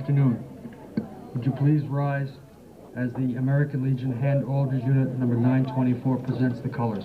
afternoon. Would you please rise as the American Legion Hand Orders Unit number 924 presents the colors.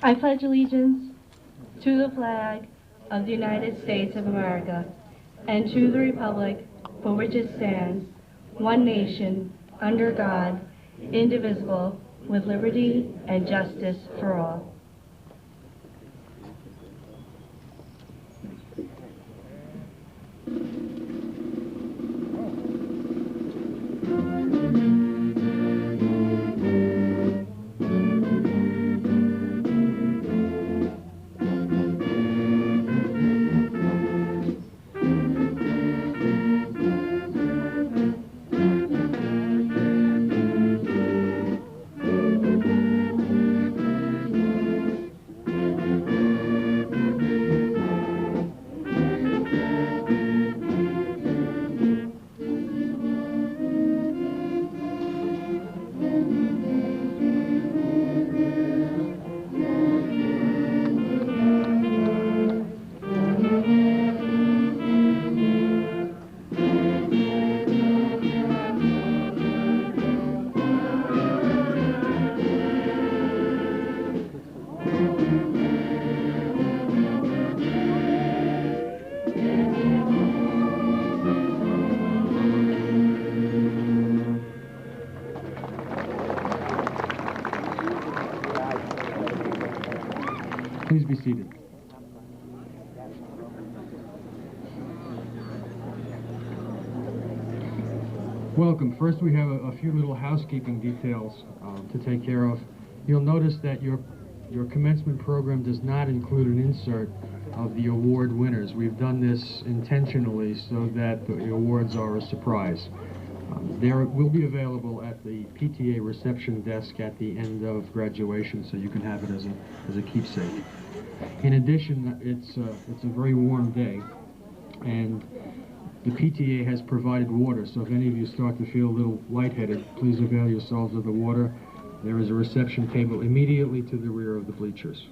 I pledge allegiance to the flag of the United States of America and to the republic for which it stands, one nation, under God, indivisible, with liberty and justice for all. Please be seated. Welcome. First, we have a few little housekeeping details to take care of. You'll notice that your commencement program does not include an insert of the award winners. We've done this intentionally so that the awards are a surprise. They will be available at the PTA reception desk at the end of graduation, so you can have it as a keepsake. In addition, it's a very warm day, and the PTA has provided water, so if any of you start to feel a little lightheaded, please avail yourselves of the water. There is a reception table immediately to the rear of the bleachers.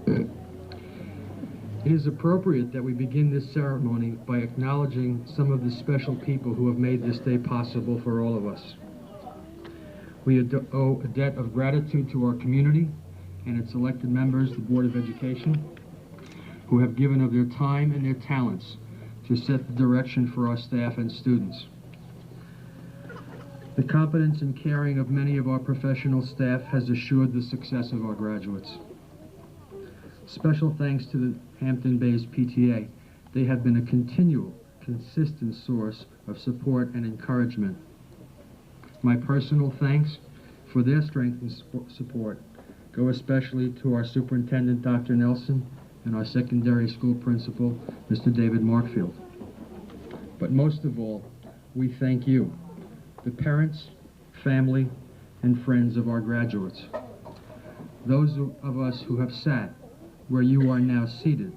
It is appropriate that we begin this ceremony by acknowledging some of the special people who have made this day possible for all of us. We owe a debt of gratitude to our community and its elected members, the Board of Education, who have given of their time and their talents to set the direction for our staff and students. The competence and caring of many of our professional staff has assured the success of our graduates. Special thanks to the Hampton-based PTA. They have been a continual, consistent source of support and encouragement. My personal thanks for their strength and support go especially to our superintendent, Dr. Nelson, and our secondary school principal, Mr. David Markfield. But most of all, we thank you, the parents, family, and friends of our graduates. Those of us who have sat where you are now seated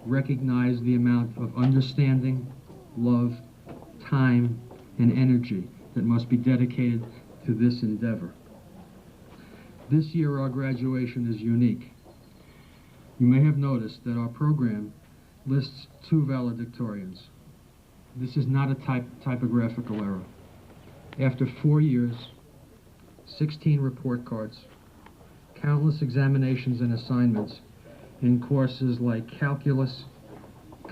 recognize the amount of understanding, love, time, and energy that must be dedicated to this endeavor. This year, our graduation is unique. You may have noticed that our program lists 2 valedictorians. This is not a typographical error. After 4 years, 16 report cards, countless examinations and assignments in courses like calculus,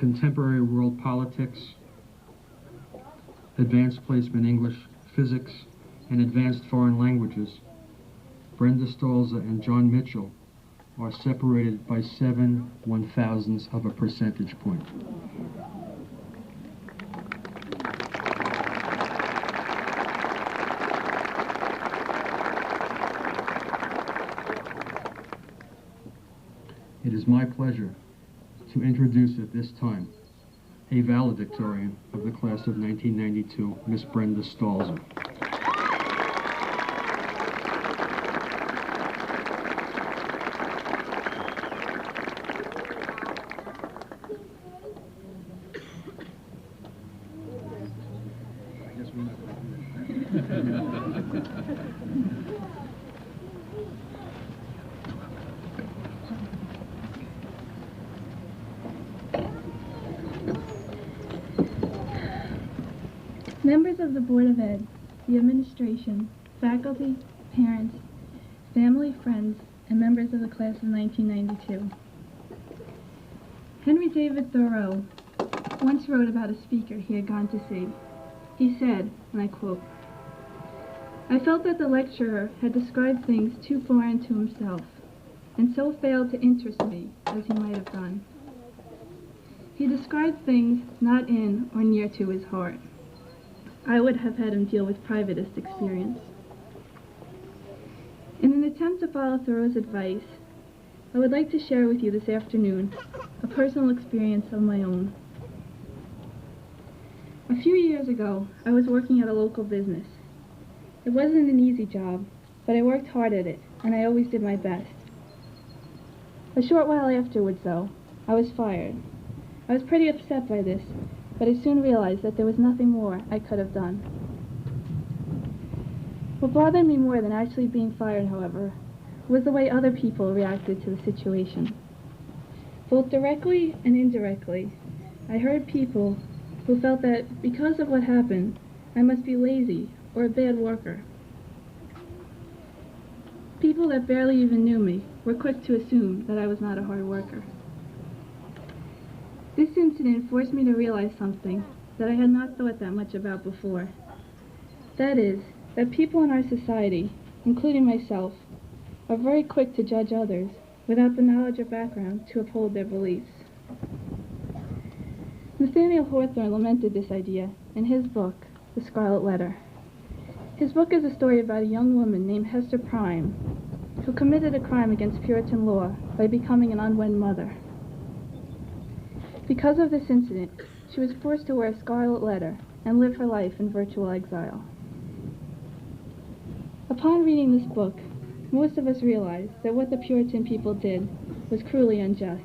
contemporary world politics, advanced placement English, physics, and advanced foreign languages, Brenda Stolze and John Mitchell are separated by 7 1/1000ths of a percentage point. It is my pleasure to introduce at this time a valedictorian of the class of 1992, Miss Brenda Stolze. Members of the Board of Ed, the administration, faculty, parents, family, friends, and members of the class of 1992. Henry David Thoreau once wrote about a speaker he had gone to see. He said, and I quote, "I felt that the lecturer had described things too foreign to himself, and so failed to interest me as he might have done. He described things not in or near to his heart. I would have had him deal with privatist experience." In an attempt to follow Thoreau's advice, I would like to share with you this afternoon a personal experience of my own. A few years ago, I was working at a local business. It wasn't an easy job, but I worked hard at it, and I always did my best. A short while afterwards, though, I was fired. I was pretty upset by this, but I soon realized that there was nothing more I could have done. What bothered me more than actually being fired, however, was the way other people reacted to the situation. Both directly and indirectly, I heard people who felt that because of what happened, I must be lazy or a bad worker. People that barely even knew me were quick to assume that I was not a hard worker. This incident forced me to realize something that I had not thought that much about before. That is, that people in our society, including myself, are very quick to judge others without the knowledge or background to uphold their beliefs. Nathaniel Hawthorne lamented this idea in his book, The Scarlet Letter. His book is a story about a young woman named Hester Prynne, who committed a crime against Puritan law by becoming an unwed mother. Because of this incident, she was forced to wear a scarlet letter and live her life in virtual exile. Upon reading this book, most of us realize that what the Puritan people did was cruelly unjust.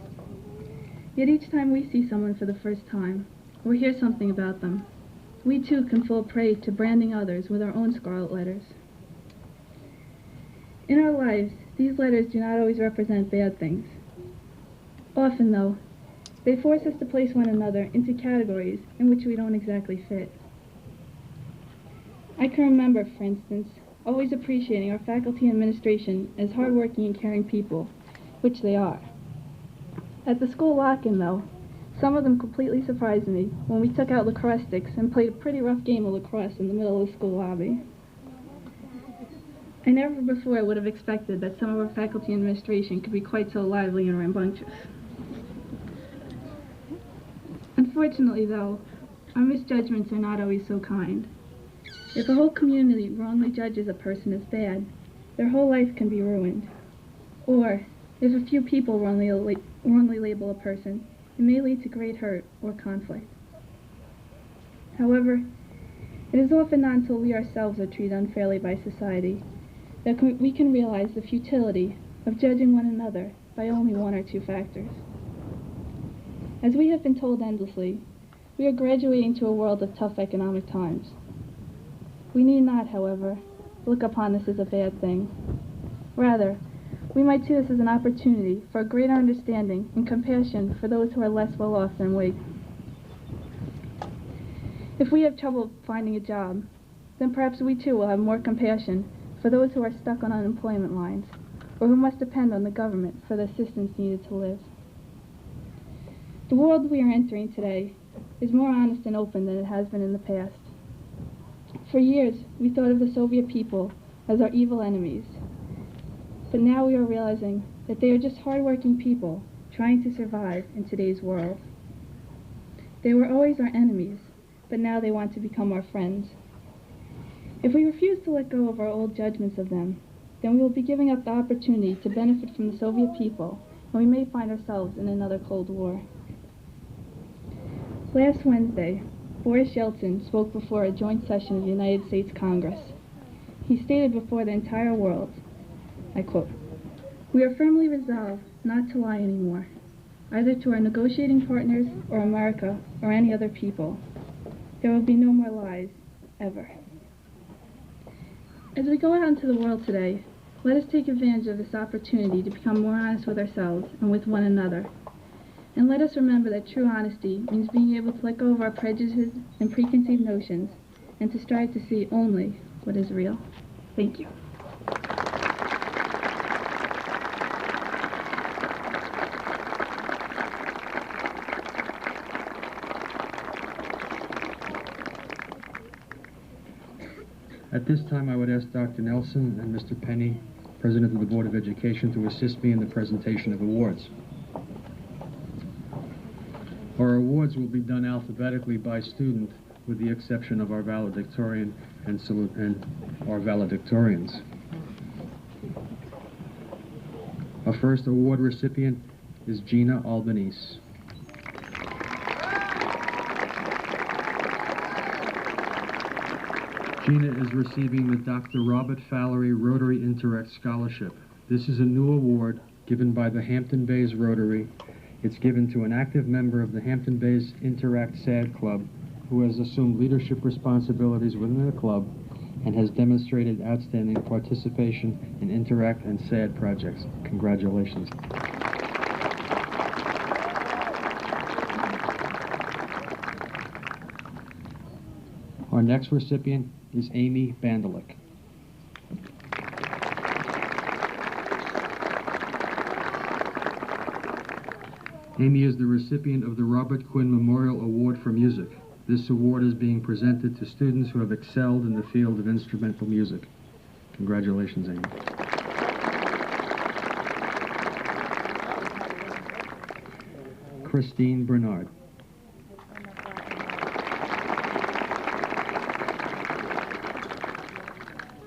Yet each time we see someone for the first time, or hear something about them, we too can fall prey to branding others with our own scarlet letters. In our lives, these letters do not always represent bad things. Often, though, they force us to place one another into categories in which we don't exactly fit. I can remember, for instance, always appreciating our faculty and administration as hardworking and caring people, which they are. At the school lock-in, though, some of them completely surprised me when we took out lacrosse sticks and played a pretty rough game of lacrosse in the middle of the school lobby. I never before would have expected that some of our faculty and administration could be quite so lively and rambunctious. Unfortunately, though, our misjudgments are not always so kind. If a whole community wrongly judges a person as bad, their whole life can be ruined. Or, if a few people wrongly label a person, it may lead to great hurt or conflict. However, it is often not until we ourselves are treated unfairly by society that we can realize the futility of judging one another by only one or two factors. As we have been told endlessly, we are graduating to a world of tough economic times. We need not, however, look upon this as a bad thing. Rather, we might see this as an opportunity for a greater understanding and compassion for those who are less well off than we. If we have trouble finding a job, then perhaps we too will have more compassion for those who are stuck on unemployment lines, or who must depend on the government for the assistance needed to live. The world we are entering today is more honest and open than it has been in the past. For years, we thought of the Soviet people as our evil enemies, but now we are realizing that they are just hard-working people trying to survive in today's world. They were always our enemies, but now they want to become our friends. If we refuse to let go of our old judgments of them, then we will be giving up the opportunity to benefit from the Soviet people, and we may find ourselves in another Cold War. Last Wednesday, Boris Yeltsin spoke before a joint session of the United States Congress. He stated before the entire world, I quote, "We are firmly resolved not to lie anymore, either to our negotiating partners or America or any other people. There will be no more lies, ever." As we go out into the world today, let us take advantage of this opportunity to become more honest with ourselves and with one another. And let us remember that true honesty means being able to let go of our prejudices and preconceived notions and to strive to see only what is real. Thank you. At this time, I would ask Dr. Nelson and Mr. Penny, President of the Board of Education, to assist me in the presentation of awards. Our awards will be done alphabetically by student, with the exception of our valedictorian and our valedictorians. Our first award recipient is Gina Albanese. Gina is receiving the Dr. Robert Fallery Rotary Interact Scholarship. This is a new award given by the Hampton Bays Rotary. It's given to an active member of the Hampton Bays Interact SAD Club who has assumed leadership responsibilities within the club and has demonstrated outstanding participation in Interact and SAD projects. Congratulations. Our next recipient is Amy Bandalik. Amy is the recipient of the Robert Quinn Memorial Award for Music. This award is being presented to students who have excelled in the field of instrumental music. Congratulations, Amy. Christine Bernard.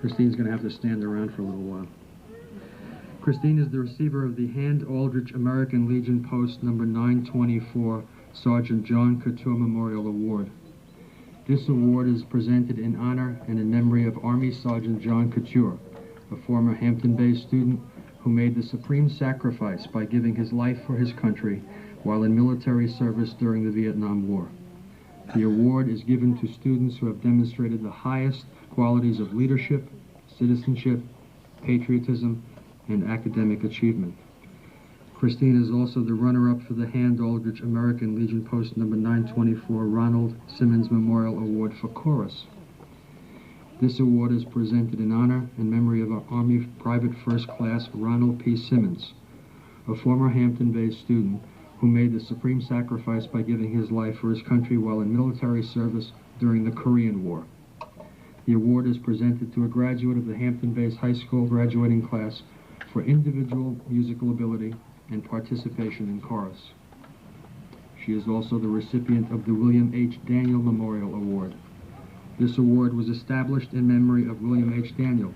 Christine's going to have to stand around for a little while. Christine is the receiver of the Hand Aldrich American Legion Post number 924 Sergeant John Couture Memorial Award. This award is presented in honor and in memory of Army Sergeant John Couture, a former Hampton Bays student who made the supreme sacrifice by giving his life for his country while in military service during the Vietnam War. The award is given to students who have demonstrated the highest qualities of leadership, citizenship, patriotism, and academic achievement. Christine is also the runner-up for the Hand Aldrich American Legion Post number 924 Ronald Simmons Memorial Award for Chorus. This award is presented in honor and memory of our Army Private First Class Ronald P. Simmons, a former Hampton Bays student who made the supreme sacrifice by giving his life for his country while in military service during the Korean War. The award is presented to a graduate of the Hampton Bays High School graduating class for individual musical ability and participation in chorus. She is also the recipient of the William H. Daniel Memorial Award. This award was established in memory of William H. Daniel,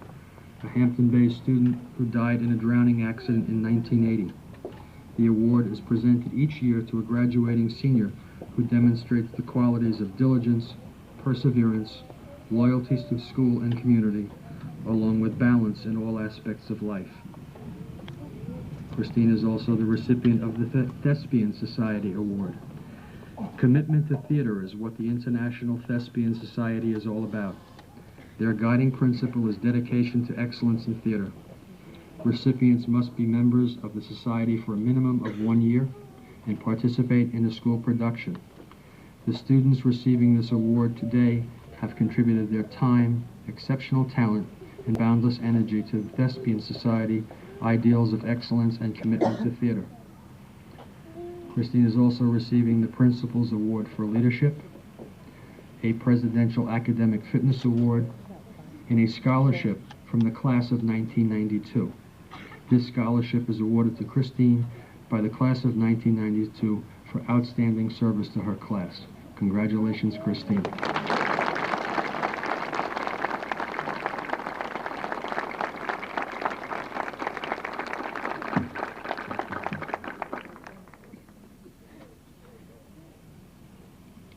a Hampton Bays student who died in a drowning accident in 1980. The award is presented each year to a graduating senior who demonstrates the qualities of diligence, perseverance, loyalties to school and community, along with balance in all aspects of life. Christine is also the recipient of the Thespian Society Award. Commitment to theater is what the International Thespian Society is all about. Their guiding principle is dedication to excellence in theater. Recipients must be members of the society for a minimum of 1 year and participate in a school production. The students receiving this award today have contributed their time, exceptional talent, and boundless energy to the Thespian Society ideals of excellence and commitment to theater. Christine is also receiving the Principal's Award for Leadership, a Presidential Academic Fitness Award, and a scholarship from the class of 1992. This scholarship is awarded to Christine by the class of 1992 for outstanding service to her class. Congratulations, Christine.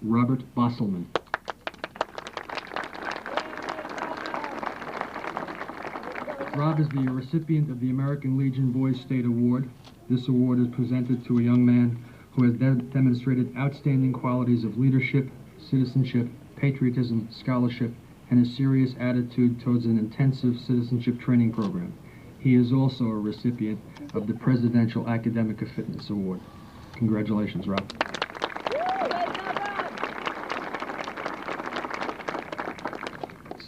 Robert Bosselman. Rob is the recipient of the American Legion Boys State Award. This award is presented to a young man who has demonstrated outstanding qualities of leadership, citizenship, patriotism, scholarship, and a serious attitude towards an intensive citizenship training program. He is also a recipient of the Presidential Academic Fitness Award. Congratulations, Rob.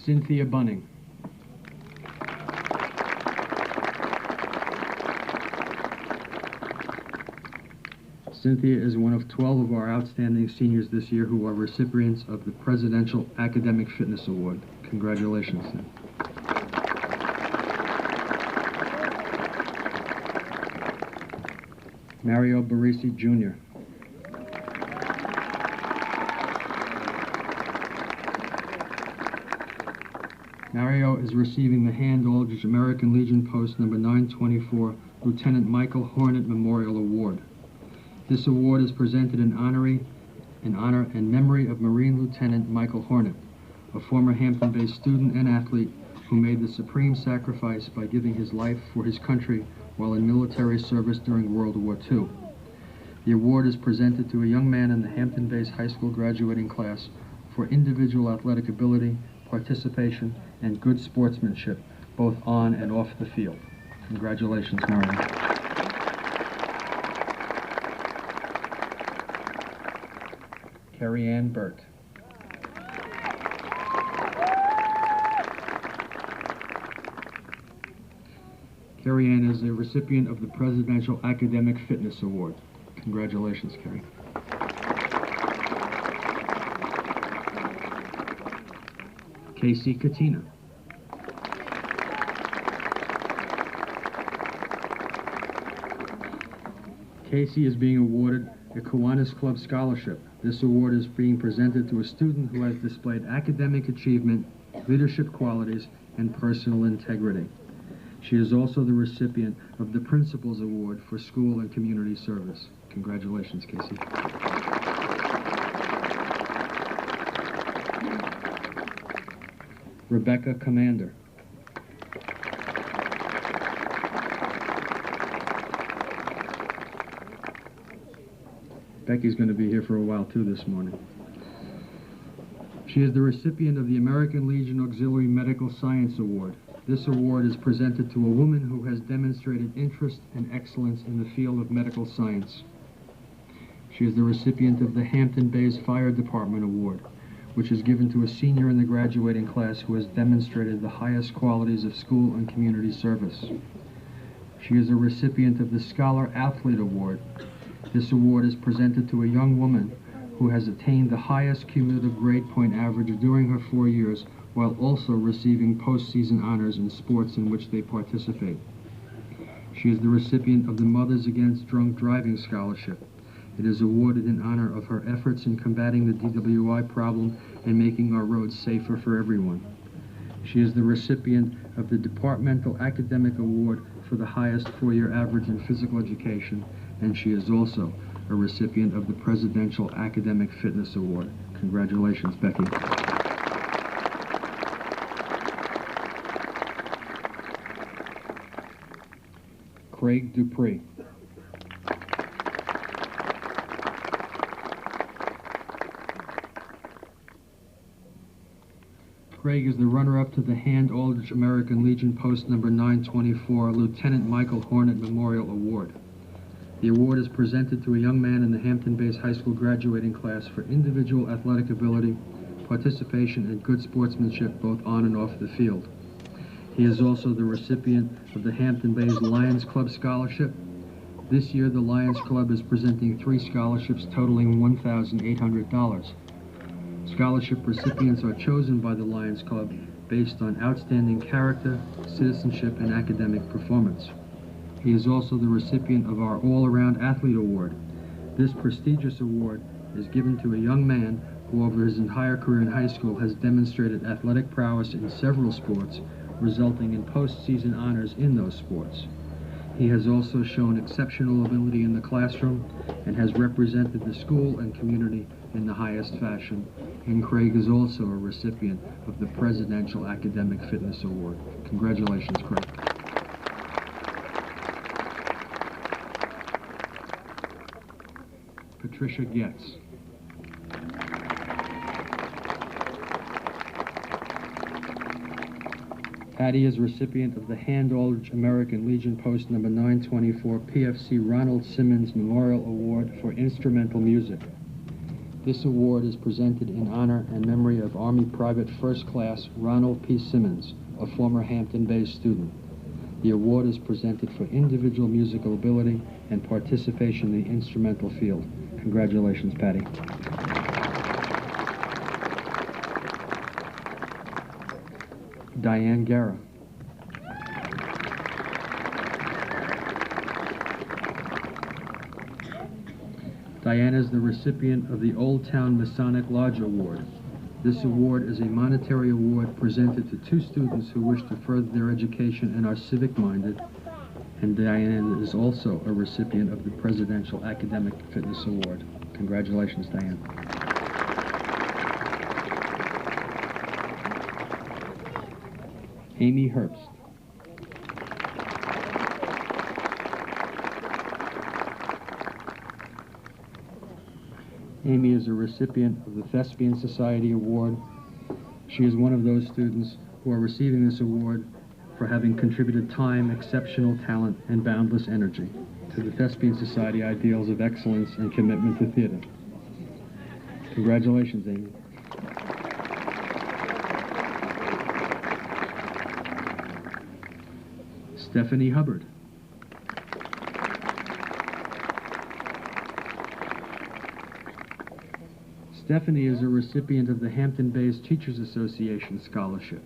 Cynthia Bunning. Cynthia is one of 12 of our outstanding seniors this year who are recipients of the Presidential Academic Fitness Award. Congratulations, Cynthia. Mario Barisi, Jr. Mario is receiving the Hand Aldrich American Legion Post number 924 Lieutenant Michael Hornet Memorial Award. This award is presented in honor and memory of Marine Lieutenant Michael Hornet, a former Hampton-based student and athlete who made the supreme sacrifice by giving his life for his country while in military service during World War II. The award is presented to a young man in the Hampton-based high school graduating class for individual athletic ability, participation, and good sportsmanship, both on and off the field. Congratulations, Mario. Carrie Ann Burt. Carrie Ann is a recipient of the Presidential Academic Fitness Award. Congratulations, Carrie. Casey Katina. Casey is being awarded a Kiwanis Club Scholarship. This award is being presented to a student who has displayed academic achievement, leadership qualities, and personal integrity. She is also the recipient of the Principal's Award for School and Community Service. Congratulations, Casey. Rebecca Commander. Becky's going to be here for a while too this morning. She is the recipient of the American Legion Auxiliary Medical Science Award. This award is presented to a woman who has demonstrated interest and excellence in the field of medical science. She is the recipient of the Hampton Bays Fire Department Award, which is given to a senior in the graduating class who has demonstrated the highest qualities of school and community service. She is a recipient of the Scholar Athlete Award. This award is presented to a young woman who has attained the highest cumulative grade point average during her 4 years, while also receiving postseason honors in sports in which they participate. She is the recipient of the Mothers Against Drunk Driving Scholarship. It is awarded in honor of her efforts in combating the DWI problem and making our roads safer for everyone. She is the recipient of the Departmental Academic Award for the highest 4-year average in physical education, and she is also a recipient of the Presidential Academic Fitness Award. Congratulations, Becky. Craig Dupree. Craig is the runner-up to the Hand Aldrich American Legion Post number 924 Lieutenant Michael Hornet Memorial Award. The award is presented to a young man in the Hampton-based high school graduating class for individual athletic ability, participation, and good sportsmanship both on and off the field. He is also the recipient of the Hampton Bays Lions Club Scholarship, This year, the Lions Club is presenting 3 scholarships totaling $1,800. Scholarship recipients are chosen by the Lions Club based on outstanding character, citizenship, and academic performance. He is also the recipient of our All-Around Athlete Award. This prestigious award is given to a young man who over his entire career in high school has demonstrated athletic prowess in several sports, resulting in postseason honors in those sports. He has also shown exceptional ability in the classroom and has represented the school and community in the highest fashion. And Craig is also a recipient of the Presidential Academic Fitness Award. Congratulations, Craig. Patricia Getz. Patty is recipient of the Hand-Aldrich American Legion Post number 924 PFC Ronald Simmons Memorial Award for Instrumental Music. This award is presented in honor and memory of Army Private First Class Ronald P. Simmons, a former Hampton-based student. The award is presented for individual musical ability and participation in the instrumental field. Congratulations, Patty. Diane Guerra. Diane is the recipient of the Old Town Masonic Lodge Award. This award is a monetary award presented to 2 students who wish to further their education and are civic-minded, and Diane is also a recipient of the Presidential Academic Fitness Award. Congratulations, Diane. Amy Herbst. Amy is a recipient of the Thespian Society Award. She is one of those students who are receiving this award for having contributed time, exceptional talent, and boundless energy to the Thespian Society ideals of excellence and commitment to theater. Congratulations, Amy. Stephanie Hubbard. Stephanie is a recipient of the Hampton-based Teachers Association Scholarship.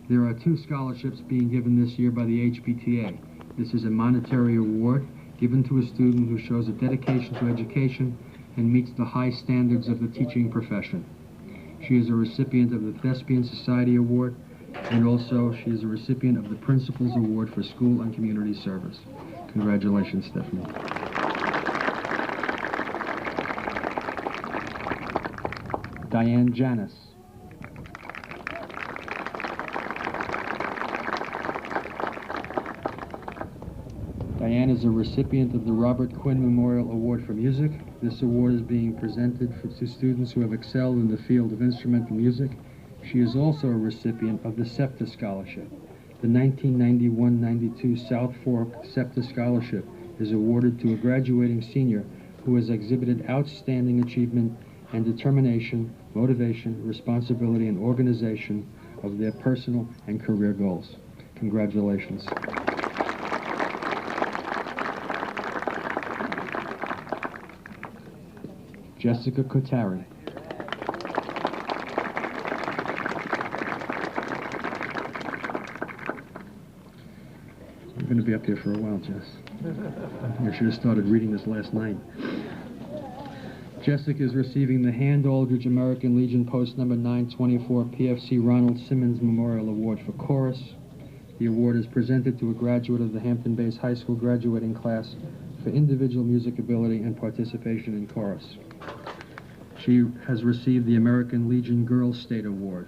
There are 2 scholarships being given this year by the HBTA. This is a monetary award given to a student who shows a dedication to education and meets the high standards of the teaching profession. She is a recipient of the Thespian Society Award, and also she is a recipient of the Principal's Award for School and Community Service. Congratulations, Stephanie. Diane Janis. Diane is a recipient of the Robert Quinn Memorial Award for Music. This award is being presented to students who have excelled in the field of instrumental music. She is also a recipient of the SEPTA Scholarship. The 1991-92 South Fork SEPTA Scholarship is awarded to a graduating senior who has exhibited outstanding achievement and determination, motivation, responsibility, and organization of their personal and career goals. Congratulations. Jessica Kotari. You're going to be up here for a while, Jess. I should have started reading this last night. Jessica is receiving the Hand-Aldrich American Legion Post number 924 PFC Ronald Simmons Memorial Award for Chorus. The award is presented to a graduate of the Hampton-based high school graduating class for individual music ability and participation in chorus. She has received the American Legion Girls State Award.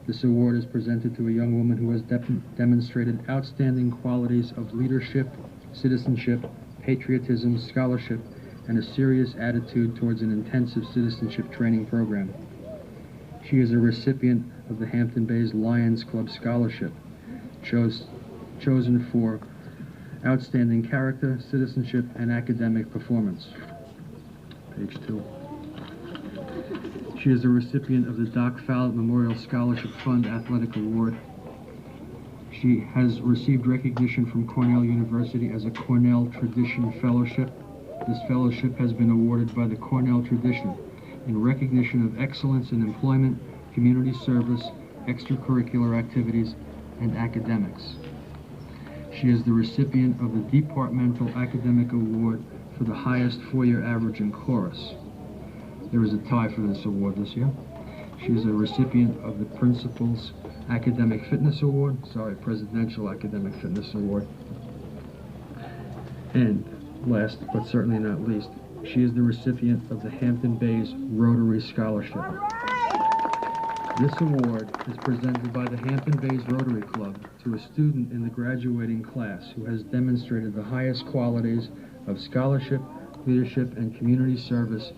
This award is presented to a young woman who has demonstrated outstanding qualities of leadership, citizenship, patriotism, scholarship, and a serious attitude towards an intensive citizenship training program. She is a recipient of the Hampton-based Lions Club Scholarship, chosen for outstanding character, citizenship, and academic performance. Page 2. She is a recipient of the Doc Fowler Memorial Scholarship Fund Athletic Award. She has received recognition from Cornell University as a Cornell Tradition Fellowship. This fellowship has been awarded by the Cornell Tradition in recognition of excellence in employment, community service, extracurricular activities, and academics. She is the recipient of the Departmental Academic Award for the highest four-year average in chorus. There is a tie for this award this year. She is a recipient of the Principal's Academic Fitness Award, Presidential Academic Fitness Award. And last, but certainly not least, she is the recipient of the Hampton Bays Rotary Scholarship. This award is presented by the Hampton Bays Rotary Club to a student in the graduating class who has demonstrated the highest qualities of scholarship, leadership, and community service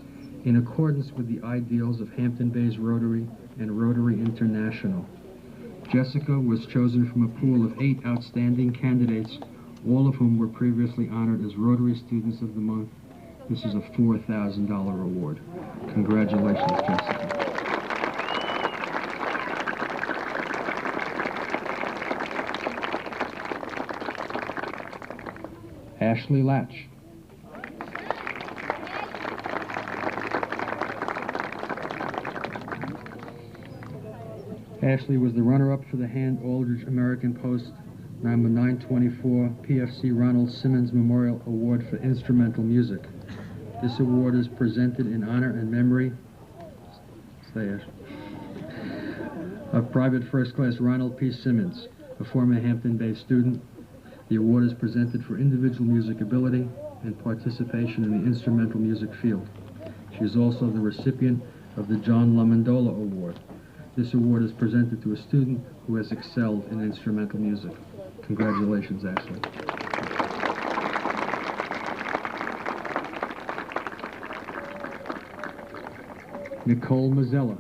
in accordance with the ideals of Hampton Bays Rotary and Rotary International. Jessica was chosen from a pool of 8 outstanding candidates, all of whom were previously honored as Rotary Students of the Month. This is a $4,000 award. Congratulations, Jessica. Ashley Latch. Ashley was the runner-up for the Hand Aldridge American Post number 924 PFC Ronald Simmons Memorial Award for Instrumental Music. This award is presented in honor and memory of Private First Class Ronald P. Simmons, a former Hampton-based student. The award is presented for individual music ability and participation in the instrumental music field. She is also the recipient of the John Lamondola Award. This award is presented to a student who has excelled in instrumental music. Congratulations, Ashley. Nicole Mazzella.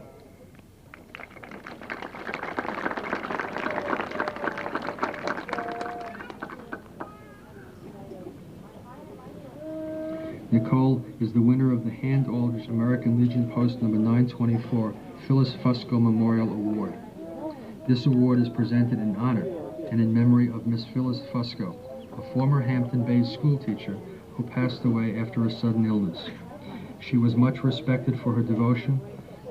Nicole is the winner of the Hand Aldridge American Legion Post number 924 Phyllis Fusco Memorial Award. This award is presented in honor and in memory of Miss Phyllis Fusco, a former Hampton Bays school teacher who passed away after a sudden illness. She was much respected for her devotion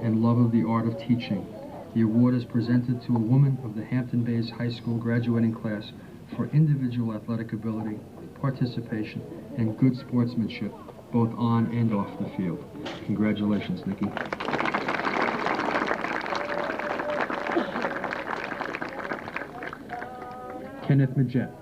and love of the art of teaching. The award is presented to a woman of the Hampton Bays High School graduating class for individual athletic ability, participation, and good sportsmanship, both on and off the field. Congratulations, Nikki. Kenneth Majette.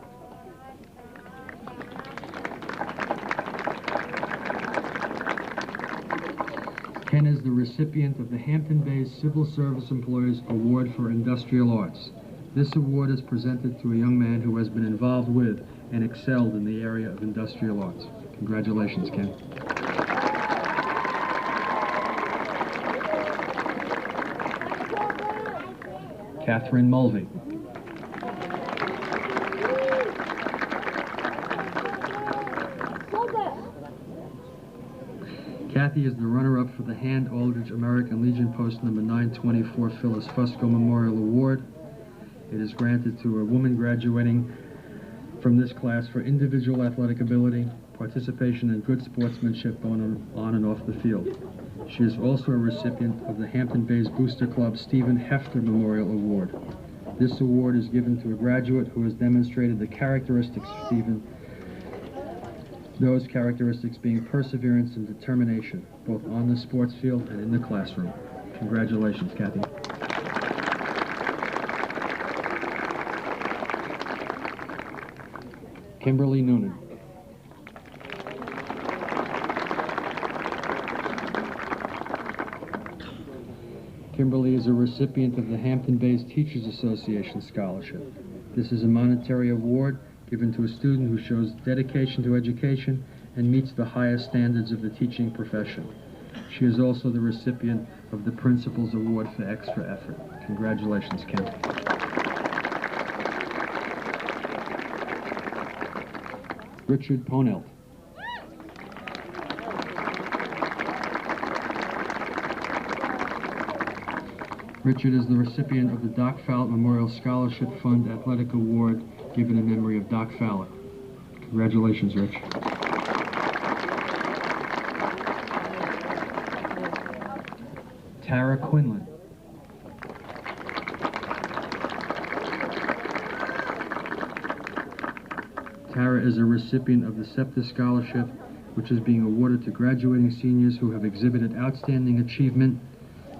Ken is the recipient of the Hampton Bays Civil Service Employees Award for Industrial Arts. This award is presented to a young man who has been involved with and excelled in the area of industrial arts. Congratulations, Ken. Catherine Mulvey. Kathy is the runner-up for the Hand Aldridge American Legion Post number 924 Phyllis Fusco Memorial Award. It is granted to a woman graduating from this class for individual athletic ability, participation in good sportsmanship on and off the field. She is also a recipient of the Hampton Bays Booster Club Stephen Hefter Memorial Award. This award is given to a graduate who has demonstrated the characteristics of Stephen, those characteristics being perseverance and determination, both on the sports field and in the classroom. Congratulations, Kathy. Kimberly Noonan. Kimberly is a recipient of the Hampton Bays Teachers Association Scholarship. This is a monetary award given to a student who shows dedication to education and meets the highest standards of the teaching profession. She is also the recipient of the Principal's Award for Extra Effort. Congratulations, Kim. Richard Ponelt. Richard is the recipient of the Doc Fowler Memorial Scholarship Fund Athletic Award given in memory of Doc Fowler. Congratulations, Rich. Tara Quinlan. Tara is a recipient of the SEPTA Scholarship, which is being awarded to graduating seniors who have exhibited outstanding achievement,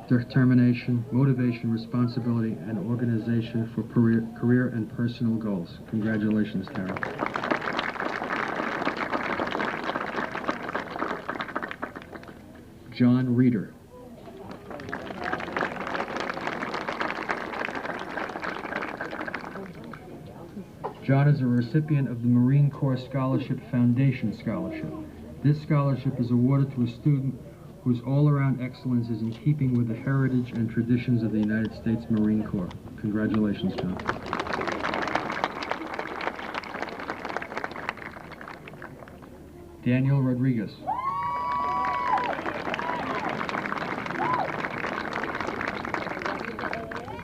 determination, motivation, responsibility, and organization for career and personal goals. Congratulations, Tara. John Reeder. John is a recipient of the Marine Corps Scholarship Foundation Scholarship. This scholarship is awarded to a student whose all-around excellence is in keeping with the heritage and traditions of the United States Marine Corps. Congratulations, John. Daniel Rodriguez.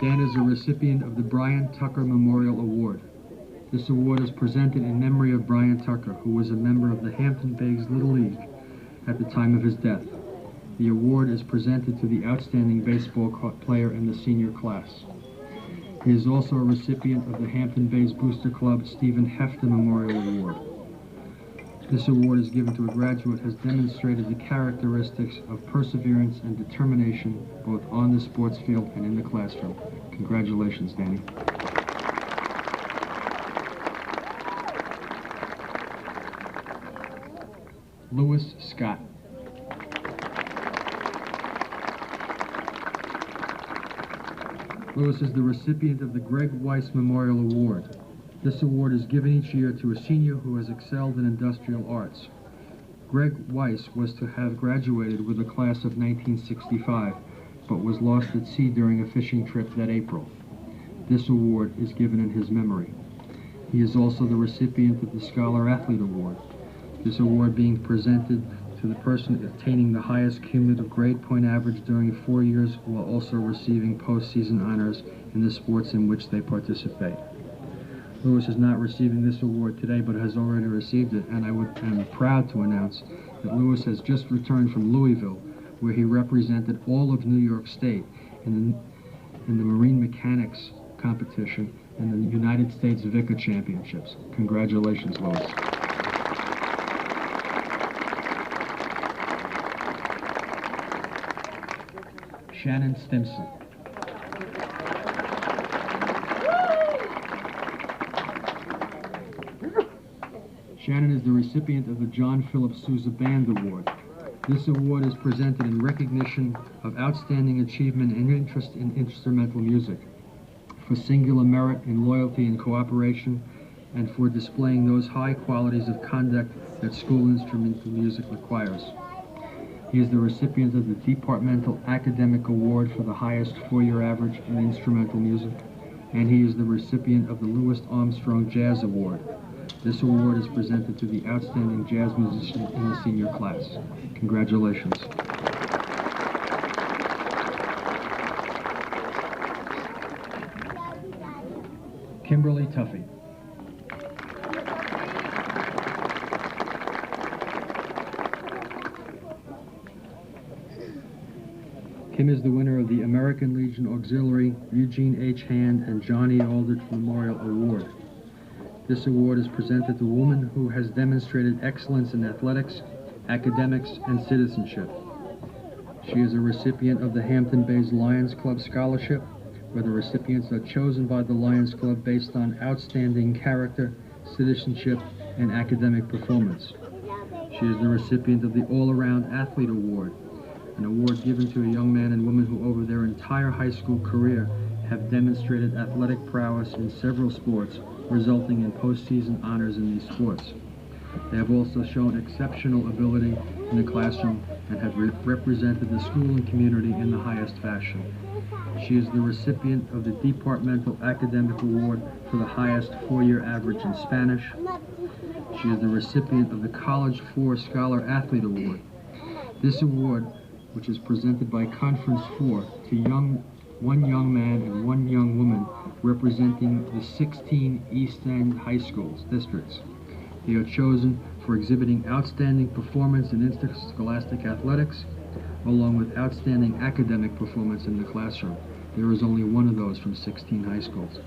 Dan is a recipient of the Brian Tucker Memorial Award. This award is presented in memory of Brian Tucker, who was a member of the Hampton Bays Little League at the time of his death. The award is presented to the outstanding baseball player in the senior class. He is also a recipient of the Hampton Bays Booster Club Stephen Hefton Memorial Award. This award is given to a graduate who has demonstrated the characteristics of perseverance and determination both on the sports field and in the classroom. Congratulations, Danny. Lewis Scott. Lewis is the recipient of the Greg Weiss Memorial Award. This award is given each year to a senior who has excelled in industrial arts. Greg Weiss was to have graduated with the class of 1965, but was lost at sea during a fishing trip that April. This award is given in his memory. He is also the recipient of the Scholar Athlete Award. This award being presented to the person attaining the highest cumulative grade point average during 4 years while also receiving postseason honors in the sports in which they participate. Lewis is not receiving this award today, but has already received it, and am proud to announce that Lewis has just returned from Louisville, where he represented all of New York State in the Marine Mechanics competition and the United States VICA Championships. Congratulations, Lewis. Shannon Stimson. Shannon is the recipient of the John Philip Sousa Band Award. This award is presented in recognition of outstanding achievement and interest in instrumental music, for singular merit in loyalty and cooperation, and for displaying those high qualities of conduct that school instrumental music requires. He is the recipient of the Departmental Academic Award for the highest 4-year average in instrumental music, and he is the recipient of the Louis Armstrong Jazz Award. This award is presented to the outstanding jazz musician in the senior class. Congratulations. Kimberly Tuffy. Kim is the winner of the American Legion Auxiliary Eugene H. Hand and John E. Aldrich Memorial Award. This award is presented to a woman who has demonstrated excellence in athletics, academics, and citizenship. She is a recipient of the Hampton Bays Lions Club Scholarship, where the recipients are chosen by the Lions Club based on outstanding character, citizenship, and academic performance. She is the recipient of the All-Around Athlete Award, an award given to a young man and woman who over their entire high school career have demonstrated athletic prowess in several sports, resulting in postseason honors in these sports. They have also shown exceptional ability in the classroom and have represented the school and community in the highest fashion. She is the recipient of the Departmental Academic Award for the highest 4-year average in Spanish. She is the recipient of the College 4 Scholar Athlete Award. This award, which is presented by Conference 4 to young one young man and one young woman representing the 16 East End high schools districts. They are chosen for exhibiting outstanding performance in interscholastic athletics, along with outstanding academic performance in the classroom. There is only one of those from 16 high schools.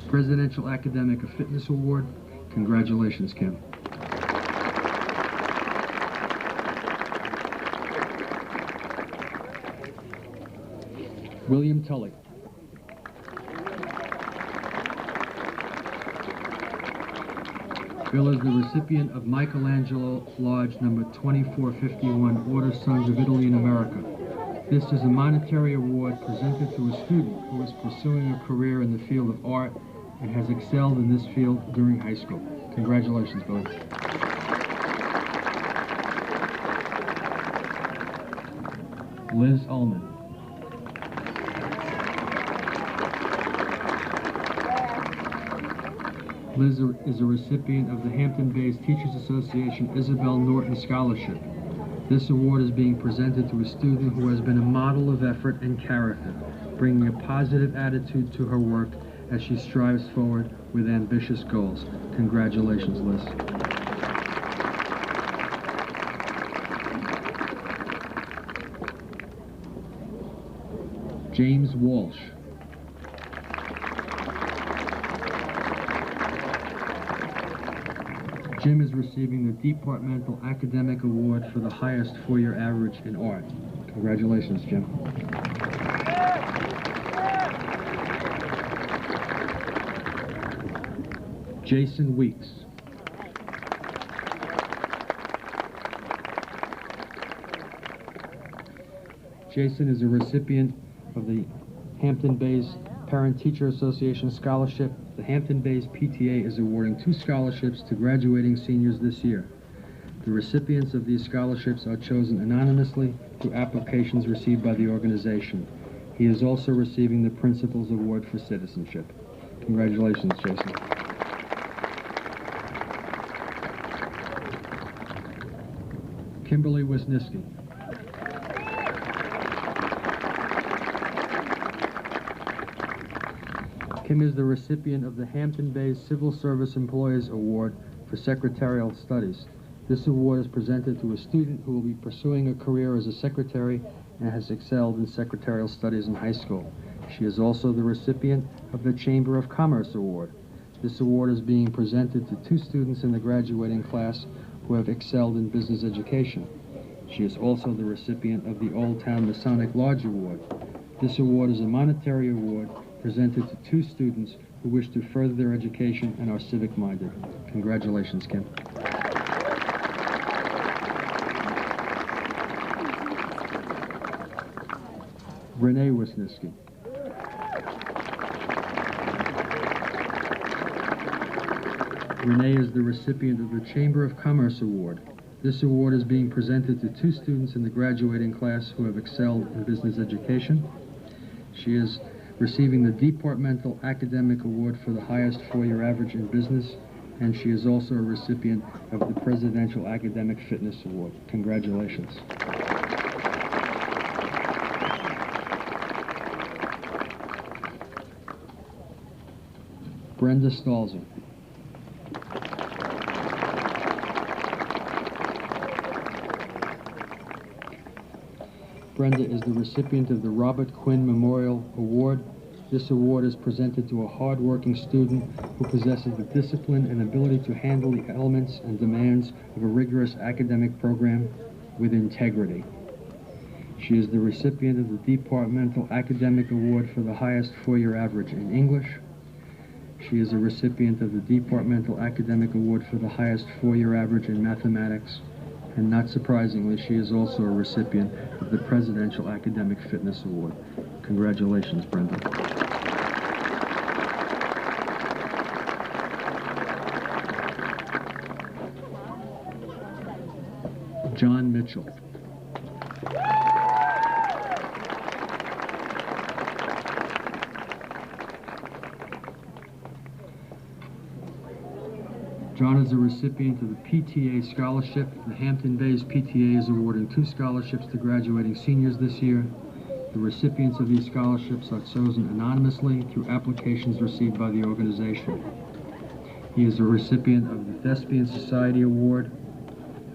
Presidential Academic Fitness Award. Congratulations, Kim. William Tully. Bill is the recipient of Michelangelo Lodge number 2451, Order Sons of Italy in America. This is a monetary award presented to a student who is pursuing a career in the field of art and has excelled in this field during high school. Congratulations, Billy. Liz Ullman. Liz is a recipient of the Hampton-based Teachers Association Isabel Norton Scholarship. This award is being presented to a student who has been a model of effort and character, bringing a positive attitude to her work as she strives forward with ambitious goals. Congratulations, Liz. James Walsh. Jim is receiving the Departmental Academic Award for the highest four-year average in art. Congratulations, Jim. Jason Weeks. Jason is a recipient of the Hampton-based Parent-Teacher Association Scholarship. The Hampton-based PTA is awarding 2 scholarships to graduating seniors this year. The recipients of these scholarships are chosen anonymously through applications received by the organization. He is also receiving the Principal's Award for Citizenship. Congratulations, Jason. Kimberly Wisniewski. Kim is the recipient of the Hampton-based Civil Service Employees Award for Secretarial Studies. This award is presented to a student who will be pursuing a career as a secretary and has excelled in secretarial studies in high school. She is also the recipient of the Chamber of Commerce Award. This award is being presented to 2 students in the graduating class who have excelled in business education. She is also the recipient of the Old Town Masonic Lodge Award. This award is a monetary award presented to 2 students who wish to further their education and are civic-minded. Congratulations, Kim. Renee Wisniewski. Renee is the recipient of the Chamber of Commerce Award. This award is being presented to 2 students in the graduating class who have excelled in business education. She is receiving the Departmental Academic Award for the highest four-year average in business, and she is also a recipient of the Presidential Academic Fitness Award. Congratulations. Brenda Stalzer. Brenda is the recipient of the Robert Quinn Memorial Award. This award is presented to a hard-working student who possesses the discipline and ability to handle the elements and demands of a rigorous academic program with integrity. She is the recipient of the Departmental Academic Award for the highest four-year average in English. She is a recipient of the Departmental Academic Award for the highest four-year average in mathematics. And not surprisingly, she is also a recipient of the Presidential Academic Fitness Award. Congratulations, Brenda. John Mitchell. John is a recipient of the PTA Scholarship. The Hampton-based PTA is awarding 2 scholarships to graduating seniors this year. The recipients of these scholarships are chosen anonymously through applications received by the organization. He is a recipient of the Thespian Society Award.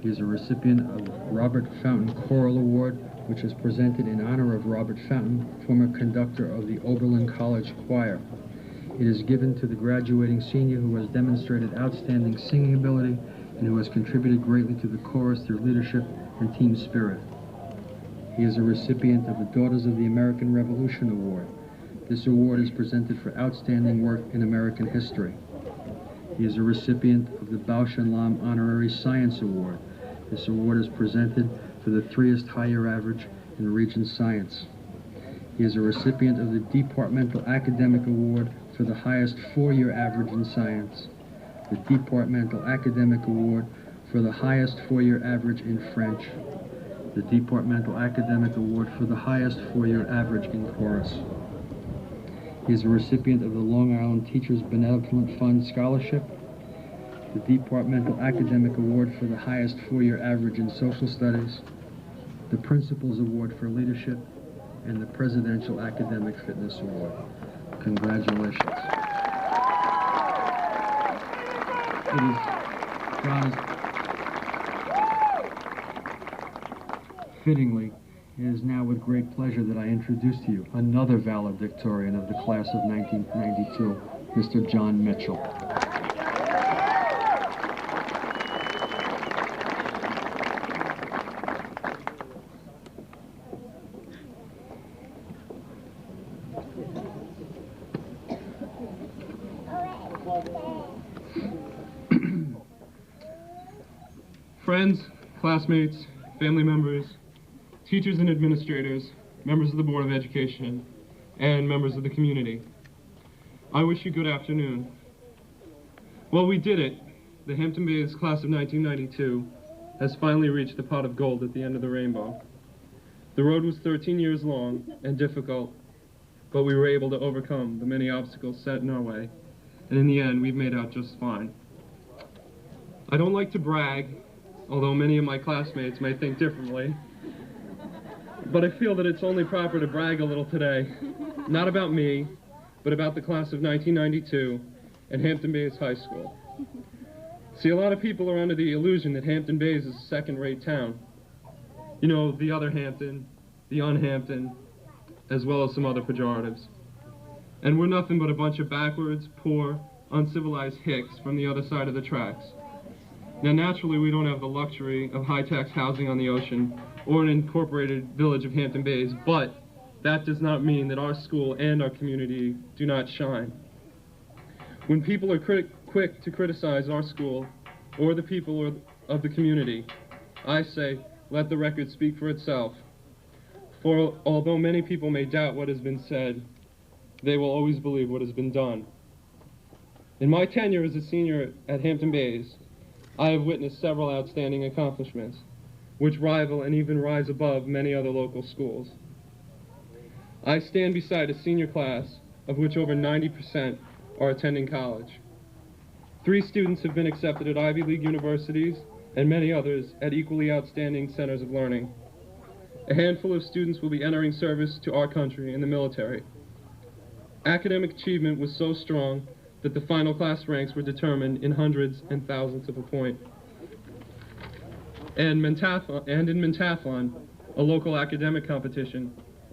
He is a recipient of the Robert Fountain Choral Award, which is presented in honor of Robert Fountain, former conductor of the Oberlin College Choir. It is given to the graduating senior who has demonstrated outstanding singing ability and who has contributed greatly to the chorus through leadership and team spirit. He is a recipient of the Daughters of the American Revolution Award. This award is presented for outstanding work in American history. He is a recipient of the Bausch and Lomb Honorary Science Award. This award is presented for the 3th higher average in Regent Science. He is a recipient of the Departmental Academic Award for the highest 4-year average in science, the Departmental Academic Award for the highest 4-year average in French, the Departmental Academic Award for the highest 4-year average in chorus. He is a recipient of the Long Island Teachers Benevolent Fund Scholarship, the Departmental Academic Award for the highest 4-year average in Social Studies, the Principal's Award for Leadership, and the Presidential Academic Fitness Award. Congratulations. Fittingly, it is now with great pleasure that I introduce to you another valedictorian of the class of 1992, Mr. John Mitchell. Friends, classmates, family members, teachers and administrators, members of the Board of Education, and members of the community, I wish you good afternoon. Well, we did it. The Hampton Bays class of 1992 has finally reached the pot of gold at the end of the rainbow. The road was 13 years long and difficult, but we were able to overcome the many obstacles set in our way, and in the end, we've made out just fine. I don't like to brag, although many of my classmates may think differently, but I feel that it's only proper to brag a little today, not about me, but about the class of 1992 and Hampton Bays High School. See, a lot of people are under the illusion that Hampton Bays is a second-rate town. You know, the other Hampton, the unhampton, as well as some other pejoratives. And we're nothing but a bunch of backwards, poor, uncivilized hicks from the other side of the tracks. Now, naturally, we don't have the luxury of high-tax housing on the ocean or an incorporated village of Hampton Bays, but that does not mean that our school and our community do not shine. When people are quick to criticize our school or the people of the community, I say, let the record speak for itself. For although many people may doubt what has been said, they will always believe what has been done. In my tenure as a senior at Hampton Bays, I have witnessed several outstanding accomplishments, which rival and even rise above many other local schools. I stand beside a senior class of which over 90% are attending college. 3 students have been accepted at Ivy League universities and many others at equally outstanding centers of learning. A handful of students will be entering service to our country in the military. Academic achievement was so strong that the final class ranks were determined in hundreds and thousands of a point. And in Mentathlon, a local academic competition,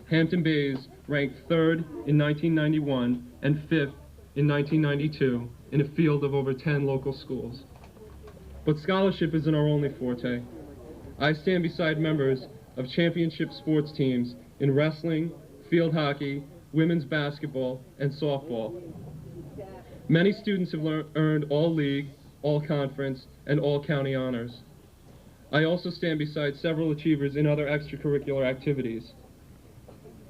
Hampton Bays ranked 3rd in 1991 and 5th in 1992 in a field of over 10 local schools. But scholarship isn't our only forte. I stand beside members of championship sports teams in wrestling, field hockey, women's basketball, and softball. Many students have earned all league, all conference, and all county honors. I also stand beside several achievers in other extracurricular activities.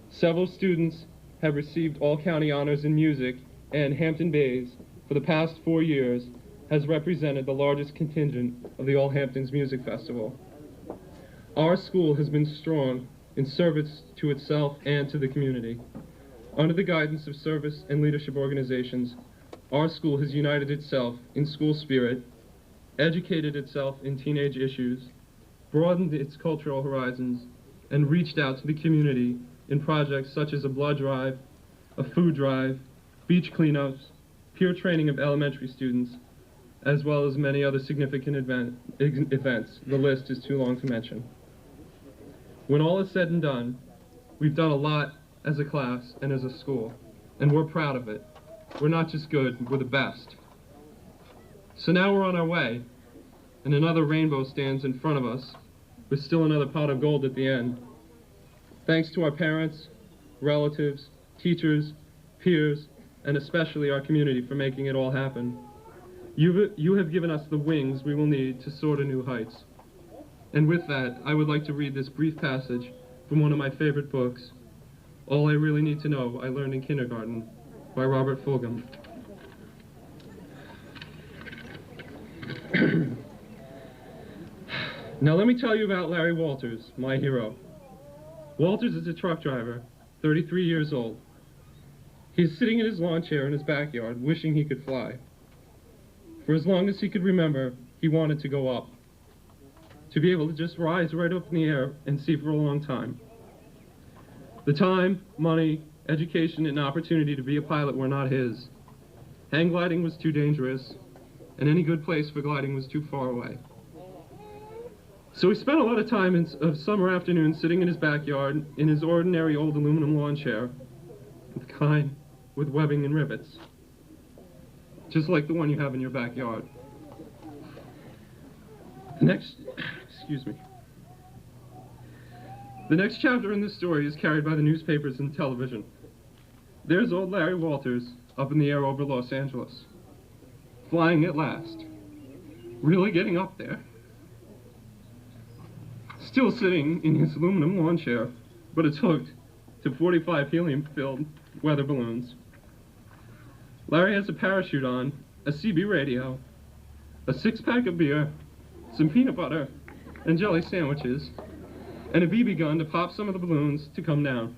Several students have received all county honors in music, and Hampton Bays, for the past 4 years, has represented the largest contingent of the All Hamptons Music Festival. Our school has been strong in service to itself and to the community. Under the guidance of service and leadership organizations, our school has united itself in school spirit, educated itself in teenage issues, broadened its cultural horizons, and reached out to the community in projects such as a blood drive, a food drive, beach cleanups, peer training of elementary students, as well as many other significant events. The list is too long to mention. When all is said and done, we've done a lot as a class and as a school, and we're proud of it. We're not just good, we're the best. So now we're on our way, and another rainbow stands in front of us, with still another pot of gold at the end. Thanks to our parents, relatives, teachers, peers, and especially our community for making it all happen. You have given us the wings we will need to soar to new heights. And with that, I would like to read this brief passage from one of my favorite books, All I Really Need to Know I Learned in Kindergarten, by Robert Fulghum. Now let me tell you about Larry Walters, my hero. Walters is a truck driver, 33 years old. He's sitting in his lawn chair in his backyard, wishing he could fly. For as long as he could remember, he wanted to go up. To be able to just rise right up in the air and see for a long time. The time, money, education, and opportunity to be a pilot were not his. Hang gliding was too dangerous, and any good place for gliding was too far away. So he spent a lot of time of summer afternoons sitting in his backyard in his ordinary old aluminum lawn chair, the kind with webbing and rivets, just like the one you have in your backyard. The next chapter in this story is carried by the newspapers and television. There's old Larry Walters up in the air over Los Angeles, flying at last, really getting up there. Still sitting in his aluminum lawn chair, but it's hooked to 45 helium-filled weather balloons. Larry has a parachute on, a CB radio, a 6-pack of beer, some peanut butter and jelly sandwiches, and a BB gun to pop some of the balloons to come down.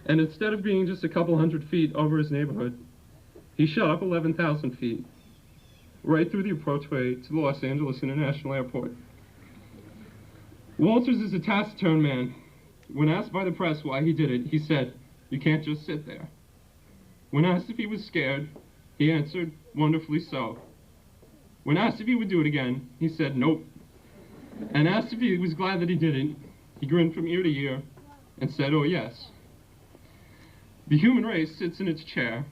And instead of being just a couple hundred feet over his neighborhood, he shot up 11,000 feet, right through the approachway to the Los Angeles International Airport. Walters is a taciturn man. When asked by the press why he did it, he said, "You can't just sit there." When asked if he was scared, he answered, "Wonderfully so." When asked if he would do it again, he said, "Nope." And asked if he was glad that he didn't, he grinned from ear to ear and said, "Oh yes." The human race sits in its chair.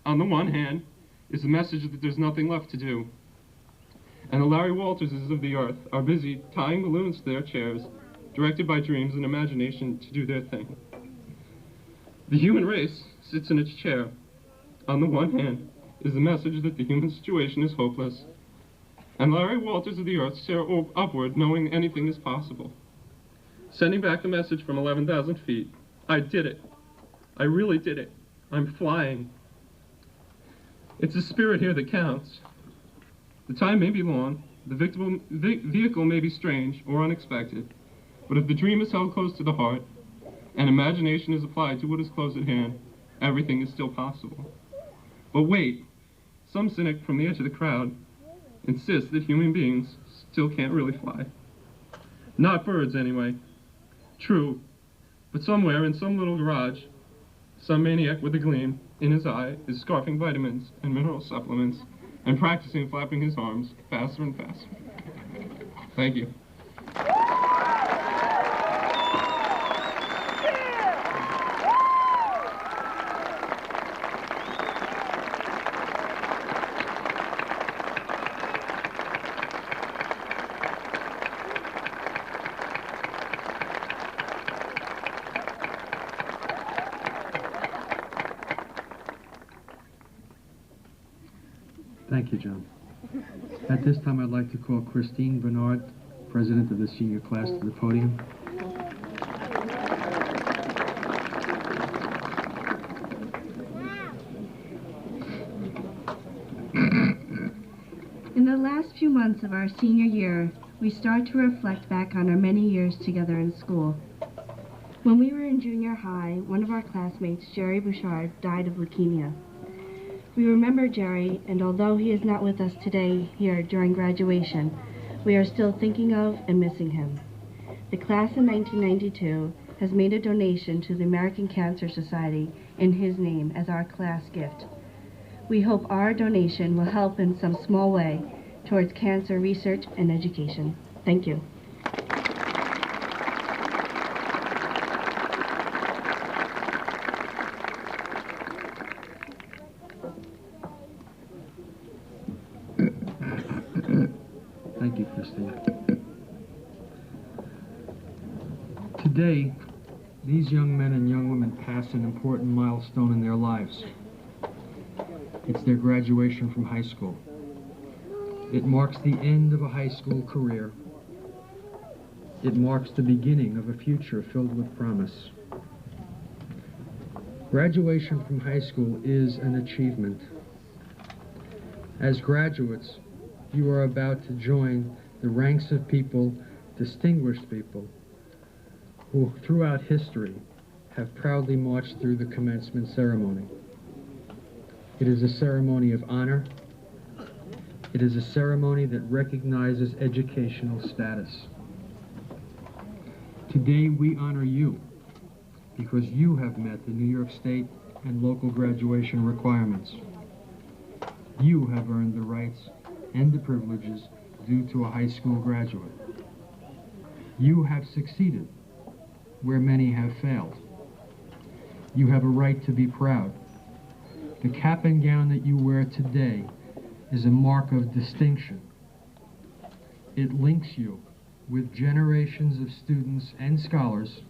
On the one hand is the message that there's nothing left to do. And the Larry Walterses of the earth are busy tying balloons to their chairs, directed by dreams and imagination to do their thing. The human race sits in its chair. On the one hand is the message that the human situation is hopeless, and Larry Walters of the earth stare upward knowing anything is possible, sending back the message from 11,000 feet. I did it. I really did it. I'm flying. It's the spirit here that counts. The time may be long, the vehicle may be strange or unexpected, but if the dream is held close to the heart, and imagination is applied to what is close at hand, everything is still possible. But wait, some cynic from the edge of the crowd insists that human beings still can't really fly. Not birds, anyway. True, but somewhere in some little garage, some maniac with a gleam in his eye is scarfing vitamins and mineral supplements and practicing flapping his arms faster and faster. Thank you. Thank you, John. At this time, I'd like to call Christine Bernard, President of the senior class, to the podium. In the last few months of our senior year, we start to reflect back on our many years together in school. When we were in junior high, one of our classmates, Jerry Bouchard, died of leukemia. We remember Jerry, and although he is not with us today here during graduation, we are still thinking of and missing him. The class in 1992 has made a donation to the American Cancer Society in his name as our class gift. We hope our donation will help in some small way towards cancer research and education. Thank you. Thank you, Christine. Today, these young men and young women pass an important milestone in their lives. It's their graduation from high school. It marks the end of a high school career. It marks the beginning of a future filled with promise. Graduation from high school is an achievement. As graduates, you are about to join the ranks of people, distinguished people, who throughout history have proudly marched through the commencement ceremony. It is a ceremony of honor. It is a ceremony that recognizes educational status. Today we honor you because you have met the New York State and local graduation requirements. You have earned the rights and the privileges due to a high school graduate. You have succeeded where many have failed. You have a right to be proud. The cap and gown that you wear today is a mark of distinction. It links you with generations of students and scholars.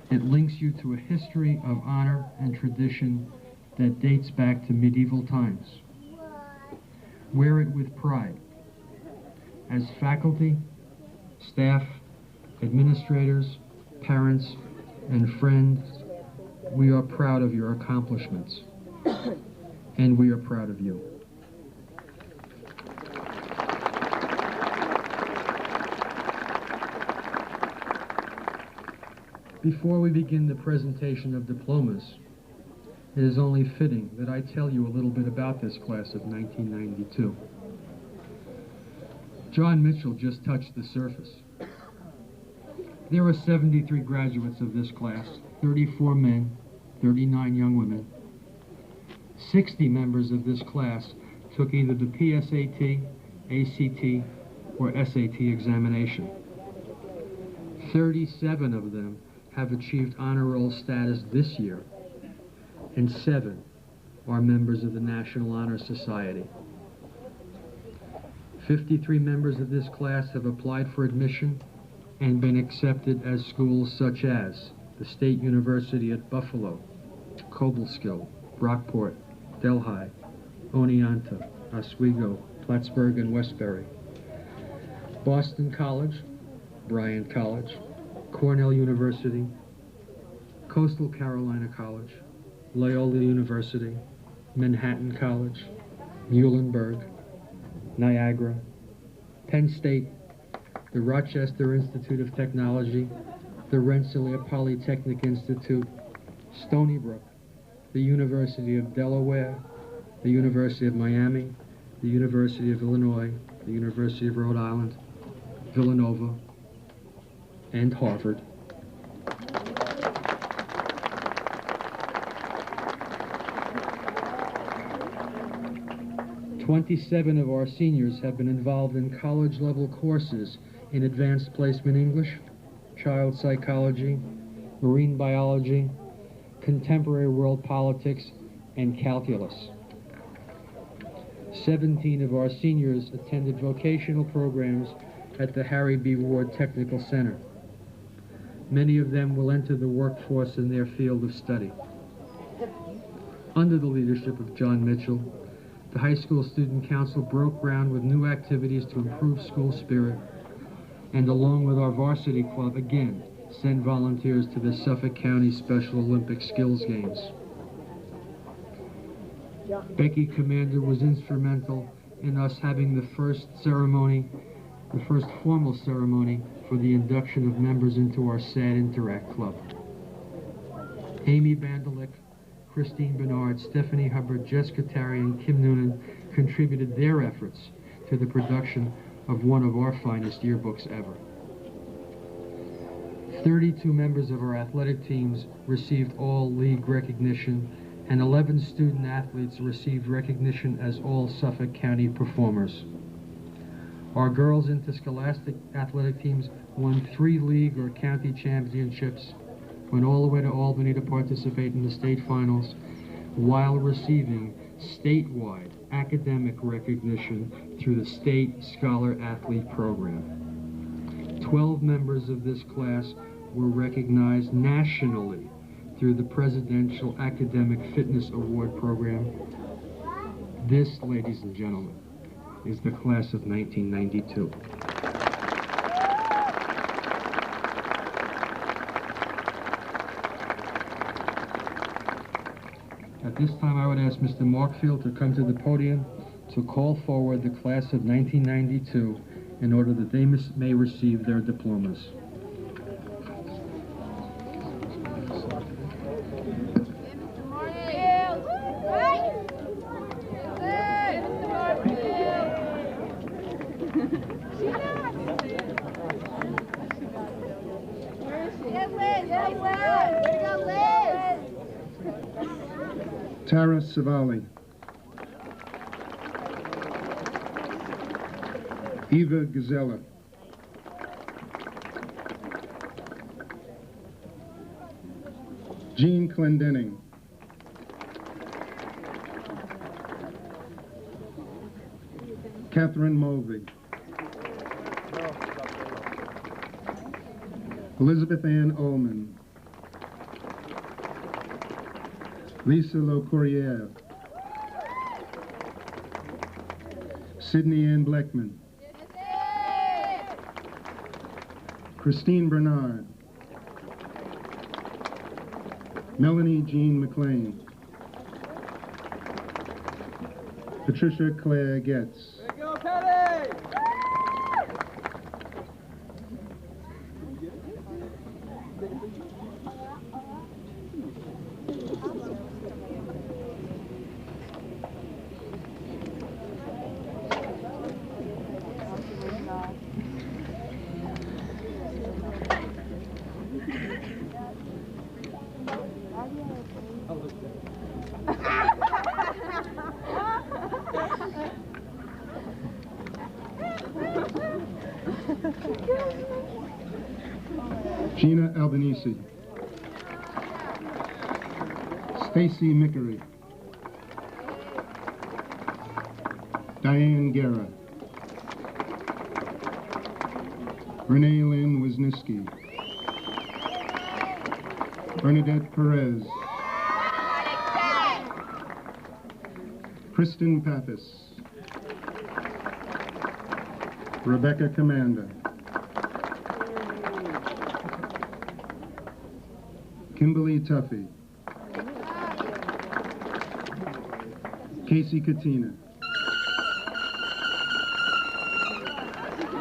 It links you to a history of honor and tradition that dates back to medieval times. Wear it with pride. As faculty, staff, administrators, parents, and friends, we are proud of your accomplishments, and we are proud of you. Before we begin the presentation of diplomas, it is only fitting that I tell you a little bit about this class of 1992. John Mitchell just touched the surface. There are 73 graduates of this class, 34 men, 39 young women. 60 members of this class took either the PSAT, ACT, or SAT examination. 37 of them have achieved honor roll status this year, and 7 are members of the National Honor Society. 53 members of this class have applied for admission and been accepted as schools such as the State University at Buffalo, Cobleskill, Brockport, Delhi, Oneonta, Oswego, Plattsburgh, and Westbury. Boston College, Bryant College, Cornell University, Coastal Carolina College, Loyola University, Manhattan College, Muhlenberg, Niagara, Penn State, the Rochester Institute of Technology, the Rensselaer Polytechnic Institute, Stony Brook, the University of Delaware, the University of Miami, the University of Illinois, the University of Rhode Island, Villanova, and Harvard. "27 of our seniors have been involved in college-level courses in advanced placement English, child psychology, marine biology, contemporary world politics, and calculus. 17 of our seniors attended vocational programs at the Harry B. Ward Technical Center. Many of them will enter the workforce in their field of study. Under the leadership of John Mitchell, the High School Student Council broke ground with new activities to improve school spirit, and along with our varsity club, again, send volunteers to the Suffolk County Special Olympic Skills Games. Becky Commander was instrumental in us having the first formal ceremony for the induction of members into our SAD Interact Club. Amy Bandelick, Christine Bernard, Stephanie Hubbard, Jessica Terry, and Kim Noonan contributed their efforts to the production of one of our finest yearbooks ever. 32 members of our athletic teams received all league recognition, and 11 student athletes received recognition as all Suffolk County performers. Our girls' interscholastic athletic teams won 3 league or county championships, went all the way to Albany to participate in the state finals, while receiving statewide academic recognition through the State Scholar Athlete Program. 12 members of this class were recognized nationally through the Presidential Academic Fitness Award Program. This, ladies and gentlemen, is the class of 1992. At this time, I would ask Mr. Markfield to come to the podium to call forward the class of 1992 in order that they may receive their diplomas. Tara Savali, Eva Gazella, Jean Clendenning, Catherine Mulvey, Elizabeth Ann Ullman, Lisa Locourriere, Sydney Ann Bleckman, Christine Bernard, Melanie Jean McLean, Patricia Claire Getz, Gina Albanese, Stacy Mickery, Diane Guerra, Renee Lynn Wisniewski, Bernadette Perez, Kristen Pappas, Rebecca Commander, Kimberly Tuffy, Casey Katina,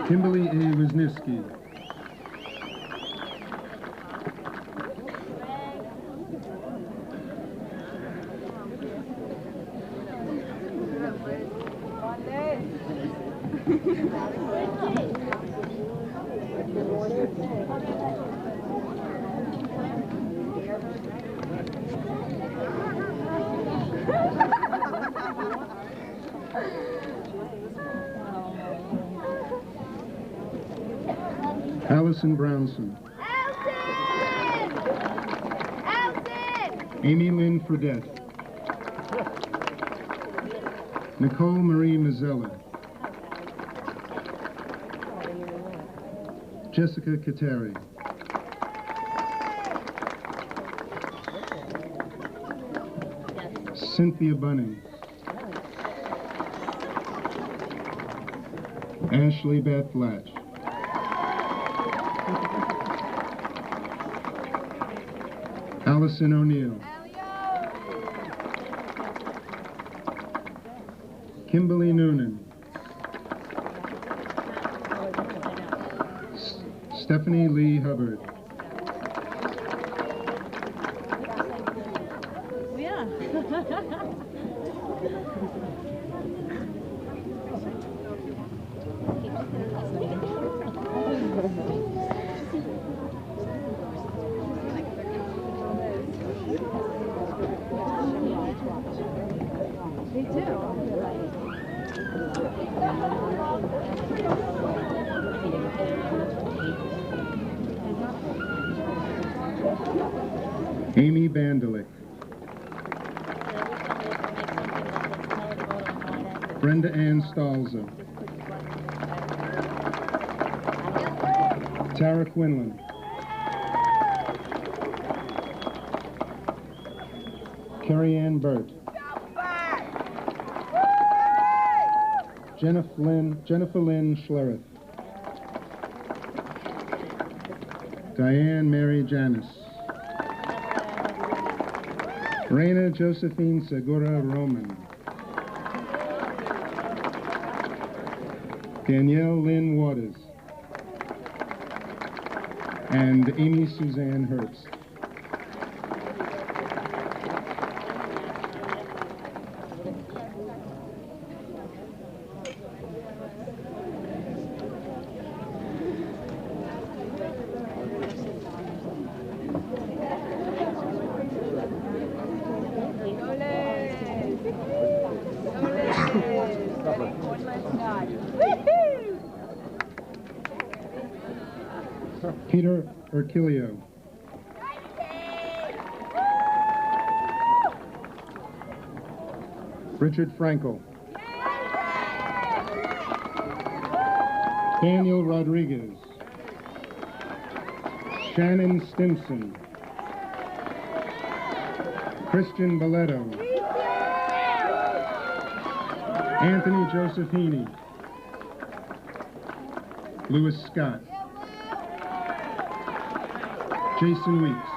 Kimberly A. Wisniewski, Allison Brownson, Amy Lynn Fredette, Nicole Marie Mazzella, Jessica Kateri, Cynthia Bunning, Ashley Beth Latch, Allison O'Neill, Kimberly Noonan, Stephanie Lee Hubbard, Amy Bandelick. Brenda Ann Stalza. Tara Quinlan. Carrie Ann Burt. Jennifer Lynn Schlereth. Diane Mary Janis. Reina Josephine Segura Roman. Danielle Lynn Waters. And Amy Suzanne Herbst. Peter Urquilio. Richard Frankel. Daniel Rodriguez. Shannon Stimson. Christian Balletto. Anthony Josephini. Louis Scott. Jason Weeks.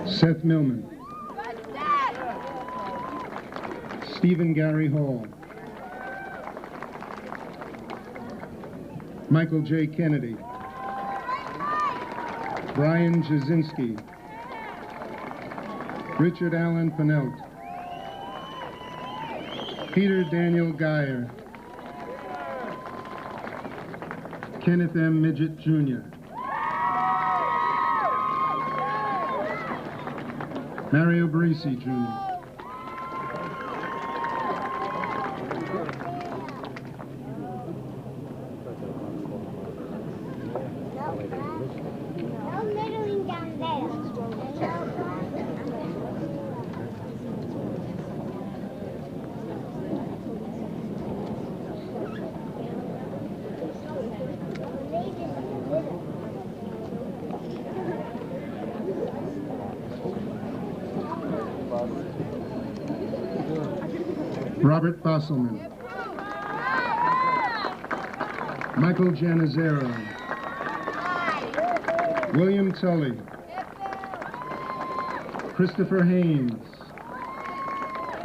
Seth Millman. Stephen Gary Hall. Michael J. Kennedy. Brian Jasinski. Richard Allen Penelt. Peter Daniel Geyer. Kenneth M. Midget, Jr. Mario Barisi, Jr. Robert Fosselman. Michael Janizero. William Tully. Christopher Haynes.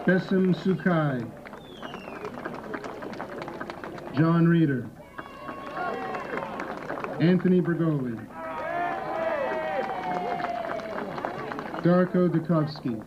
Besim Sukai. John Reeder. Anthony Bergoli. Darko Dukovsky.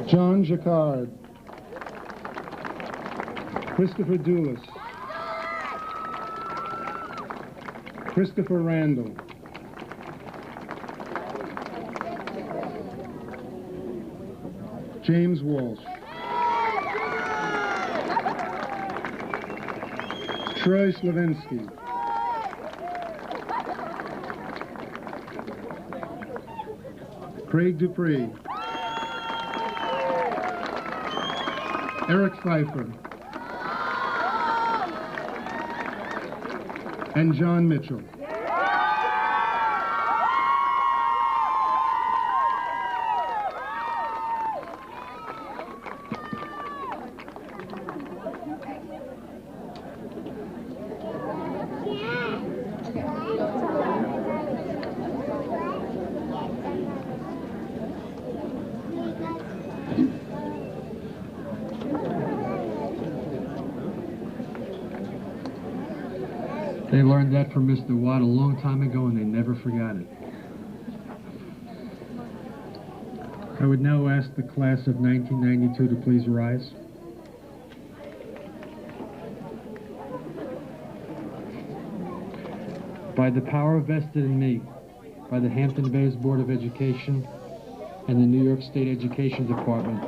John Jacquard. Christopher Doulis. Christopher Randall. James Walsh. Troy Slavinsky. Craig Dupree, Eric Pfeiffer, and John Mitchell. They learned that from Mr. Watt a long time ago, and they never forgot it. I would now ask the class of 1992 to please rise. By the power vested in me by the Hampton Bays Board of Education and the New York State Education Department,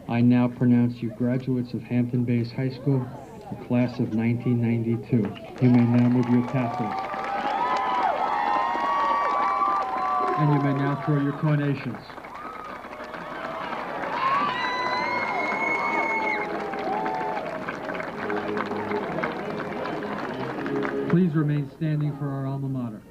I now pronounce you graduates of Hampton Bays High School, the class of 1992. You may now move your tassels. And you may now throw your carnations. Please remain standing for our alma mater.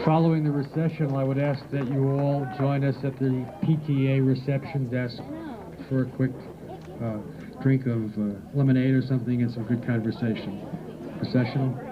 Following the recession, I would ask that you all join us at the PTA reception desk for a quick drink of lemonade or something and some good conversation. Recessional?